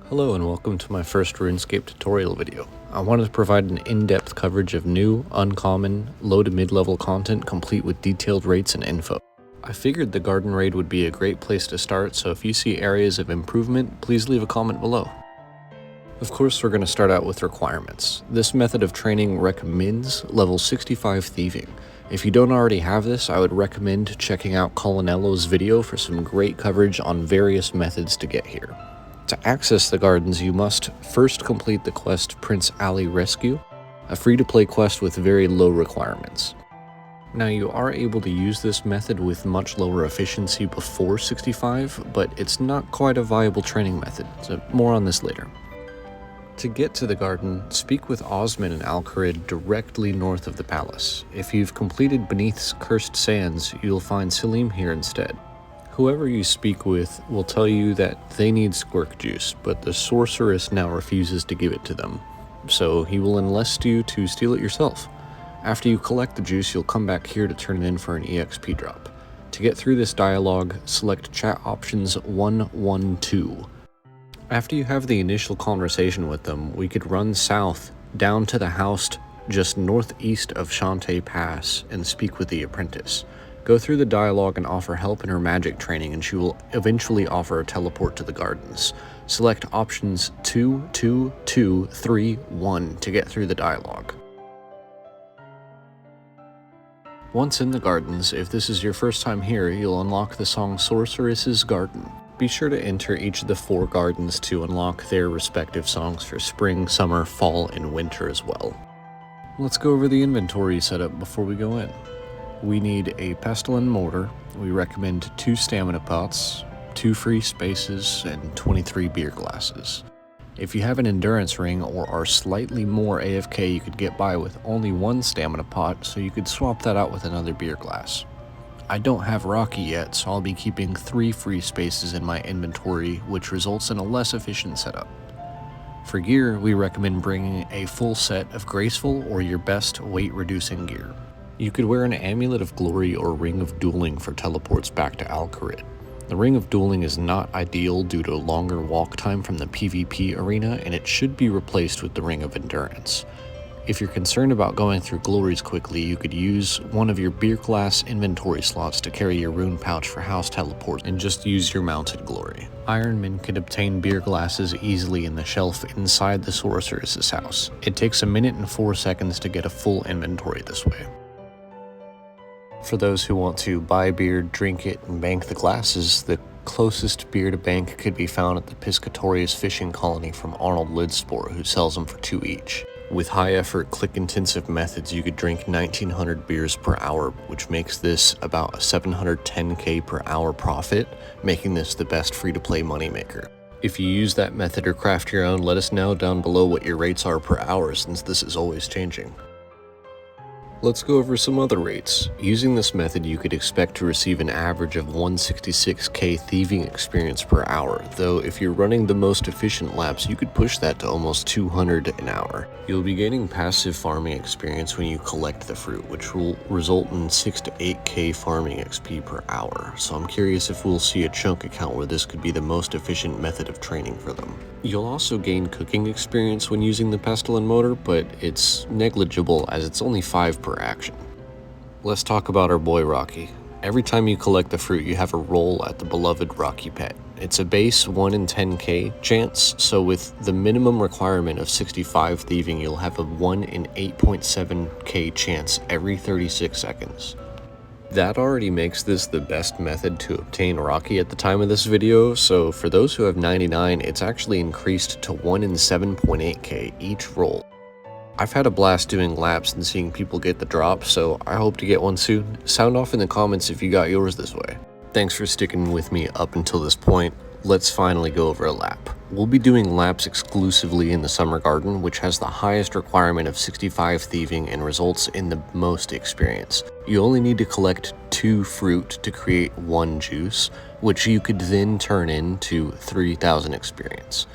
Hello and welcome to my first RuneScape tutorial video. I wanted to provide an in-depth coverage of new, uncommon, low to mid-level content complete with detailed rates and info. I figured the garden raid would be a great place to start, so if you see areas of improvement, please leave a comment below. Of course, we're going to start out with requirements. This method of training recommends level 65 Thieving. If you don't already have this, I would recommend checking out Colonello's video for some great coverage on various methods to get here. To access the gardens, you must first complete the quest Prince Ali Rescue, a free-to-play quest with very low requirements. Now, you are able to use this method with much lower efficiency before 65, but it's not quite a viable training method, so more on this later. To get to the garden, speak with Osman and Al-Kharid directly north of the palace. If you've completed Beneath's Cursed Sands, you'll find Selim here instead. Whoever you speak with will tell you that they need squirk juice, but the Sorceress now refuses to give it to them, so he will enlist you to steal it yourself. After you collect the juice, you'll come back here to turn it in for an EXP drop. To get through this dialogue, select chat options 112. After you have the initial conversation with them, we could run south, down to the house just northeast of Shantae Pass, and speak with the apprentice. Go through the dialogue and offer help in her magic training, and she will eventually offer a teleport to the gardens. Select options 2, 2, 2, 3, 1 to get through the dialogue. Once in the gardens, if this is your first time here, you'll unlock the song Sorceress's Garden. Be sure to enter each of the 4 gardens to unlock their respective songs for spring, summer, fall, and winter as well. Let's go over the inventory setup before we go in. We need a pestle and mortar. We recommend 2 stamina pots, 2 free spaces, and 23 beer glasses. If you have an endurance ring or are slightly more AFK, you could get by with only 1 stamina pot, so you could swap that out with another beer glass. I don't have Rocky yet, so I'll be keeping 3 free spaces in my inventory, which results in a less efficient setup. For gear, we recommend bringing a full set of graceful or your best weight-reducing gear. You could wear an Amulet of Glory or Ring of Dueling for teleports back to Al-Kharid. The Ring of Dueling is not ideal due to longer walk time from the PvP arena, and it should be replaced with the Ring of Endurance. If you're concerned about going through glories quickly, you could use one of your beer glass inventory slots to carry your rune pouch for house teleport and just use your mounted glory. Ironmen could obtain beer glasses easily in the shelf inside the Sorceress's house. It takes 1 minute and 4 seconds to get a full inventory this way. For those who want to buy beer, drink it, and bank the glasses, the closest beer to bank could be found at the Piscatorius fishing colony from Arnold Lidspor, who sells them for 2 each. With high-effort, click-intensive methods, you could drink 1,900 beers per hour, which makes this about a 710k per hour profit, making this the best free-to-play moneymaker. If you use that method or craft your own, let us know down below what your rates are per hour, since this is always changing. Let's go over some other rates. Using this method, you could expect to receive an average of 166k thieving experience per hour, though if you're running the most efficient laps, you could push that to almost 200 an hour. You'll be gaining passive farming experience when you collect the fruit, which will result in 6 to 8k farming XP per hour, so I'm curious if we'll see a chunk account where this could be the most efficient method of training for them. You'll also gain cooking experience when using the pestle and mortar, but it's negligible as it's only 5 per action. Let's talk about our boy Rocky. Every time you collect the fruit, you have a roll at the beloved Rocky pet. It's a base 1 in 10k chance, so with the minimum requirement of 65 thieving, you'll have a 1 in 8.7k chance every 36 seconds. That already makes this the best method to obtain Rocky at the time of this video, so for those who have 99, it's actually increased to 1 in 7.8k each roll. I've had a blast doing laps and seeing people get the drop, so I hope to get one soon. Sound off in the comments if you got yours this way. Thanks for sticking with me up until this point. Let's finally go over a lap. We'll be doing laps exclusively in the Summer Garden, which has the highest requirement of 65 thieving and results in the most experience. You only need to collect 2 fruit to create 1 juice, which you could then turn into 3,000 experience.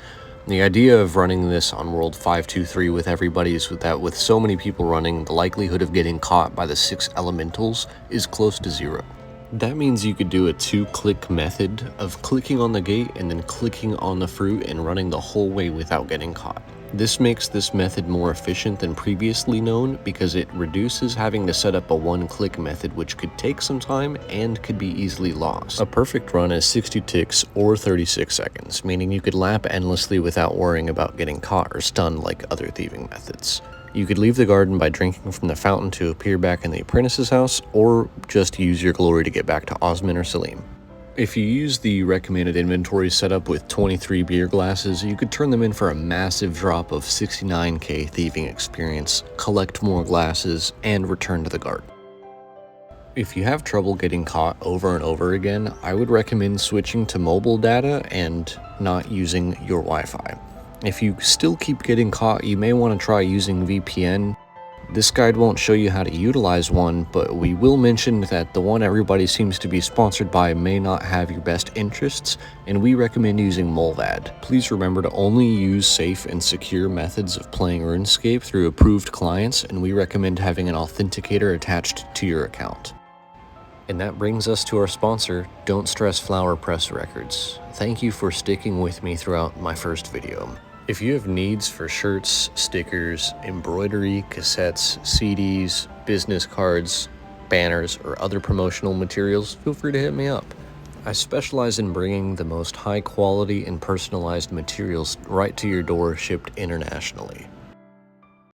The idea of running this on World 523 with everybody is that with so many people running, the likelihood of getting caught by the 6 elementals is close to 0. That means you could do a 2-click method of clicking on the gate and then clicking on the fruit and running the whole way without getting caught. This makes this method more efficient than previously known because it reduces having to set up a 1-click method, which could take some time and could be easily lost. A perfect run is 60 ticks or 36 seconds, meaning you could lap endlessly without worrying about getting caught or stunned like other thieving methods. You could leave the garden by drinking from the fountain to appear back in the apprentice's house, or just use your glory to get back to Osman or Salim. If you use the recommended inventory setup with 23 beer glasses, you could turn them in for a massive drop of 69k thieving experience, collect more glasses, and return to the garden. If you have trouble getting caught over and over again, I would recommend switching to mobile data and not using your Wi-Fi. If you still keep getting caught, you may want to try using VPN. This guide won't show you how to utilize one, but we will mention that the one everybody seems to be sponsored by may not have your best interests, and we recommend using Molvad. Please remember to only use safe and secure methods of playing RuneScape through approved clients, and we recommend having an authenticator attached to your account. And that brings us to our sponsor, Don't Stress Flower Press Records. Thank you for sticking with me throughout my first video. If you have needs for shirts, stickers, embroidery, cassettes, CDs, business cards, banners, or other promotional materials, feel free to hit me up. I specialize in bringing the most high quality and personalized materials right to your door, shipped internationally.